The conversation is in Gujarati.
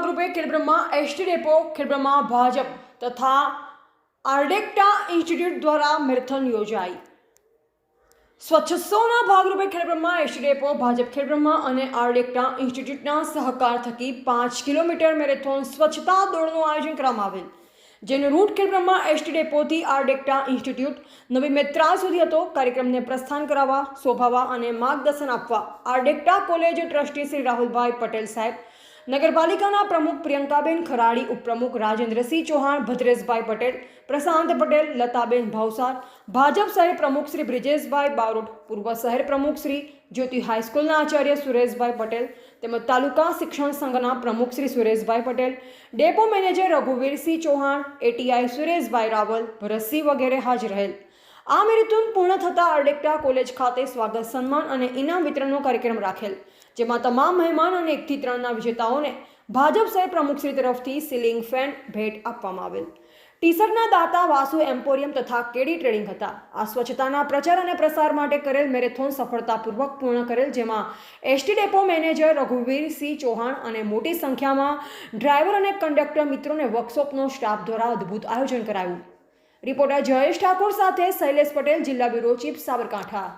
ભાગરૂપે ખેડબ્રહ્મા એસટી ડેપો ખેડબ્રહ્મા ભાજપ તથા આર્ડેક્ટા ઇન્સ્ટિટ્યૂટ દ્વારા મેરેથોન યોજાઈ। સ્વચ્છોત્સવના ભાગરૂપે ખેડબ્રહ્મા એસટી ડેપો ભાજપ ખેડબ્રહ્મા અને આર્ડેક્ટા ઇન્સ્ટિટ્યૂટના સહકાર થકી 5 કિલોમીટર મેરેથોન સ્વચ્છતા દોડનું આયોજન કરવામાં આવેલ, જેનો રૂટ ખેડબ્રહ્મા એસટી ડેપોથી આર્ડેક્ટા ઇન્સ્ટિટ્યૂટ નવી મેત્રાલ સુધી હતો। કાર્યક્રમને પ્રસ્થાન કરાવવા, શોભાવવા અને માર્ગદર્શન આપવા આર્ડેક્ટા કોલેજ ટ્રસ્ટી શ્રી રાહુલભાઈ પટેલ સાહેબ, નગરપાલિકાના પ્રમુખ પ્રિયંકાબેન ખરાડી, ઉપપ્રમુખ રાજેન્દ્રસિંહ ચૌહાણ, ભદ્રેશભાઈ પટેલ, પ્રશાંત પટેલ, લતાબેન ભાવસાર, ભાજપ શહેર પ્રમુખ શ્રી બ્રિજેશભાઈ બારોટ, પૂર્વ શહેર પ્રમુખ શ્રી જ્યોતિ હાઈસ્કૂલના આચાર્ય સુરેશભાઈ પટેલ તેમજ તાલુકા શિક્ષણ સંઘના પ્રમુખ Shri Sureshbhai Patel, depot manager Raghuvirsinh Chauhan, ATI Sureshbhai Raval, Bharatsinh વગેરે હાજર રહેલ। આ મેરેથોન પૂર્ણ થતાં આર્ડેક્ટા કોલેજ ખાતે સ્વાગત, સન્માન અને ઇનામ વિતરણનો કાર્યક્રમ રાખેલ, જેમાં તમામ મહેમાન અને 1 થી 3ના વિજેતાઓને ભાજપ શહેર પ્રમુખશ્રી તરફથી સીલિંગ ફેન ભેટ આપવામાં આવેલ। ટી-શર્ટના દાતા વાસુ એમ્પોરિયમ તથા કેડી ટ્રેડિંગ હતા। આ સ્વચ્છતાના પ્રચાર અને પ્રસાર માટે કરેલ મેરેથોન સફળતાપૂર્વક પૂર્ણ કરેલ, જેમાં ST depot manager Raghuvirsinh Chauhan અને મોટી સંખ્યામાં ડ્રાઈવર અને કંડક્ટર મિત્રોને વર્કશોપનો સ્ટાફ દ્વારા અદ્ભુત આયોજન કરાયું। રિપોર્ટર જયેશ ઠાકોર સાથે શૈલેષ પટેલ, જિલ્લા બ્યુરો ચીફ, સાબરકાંઠા।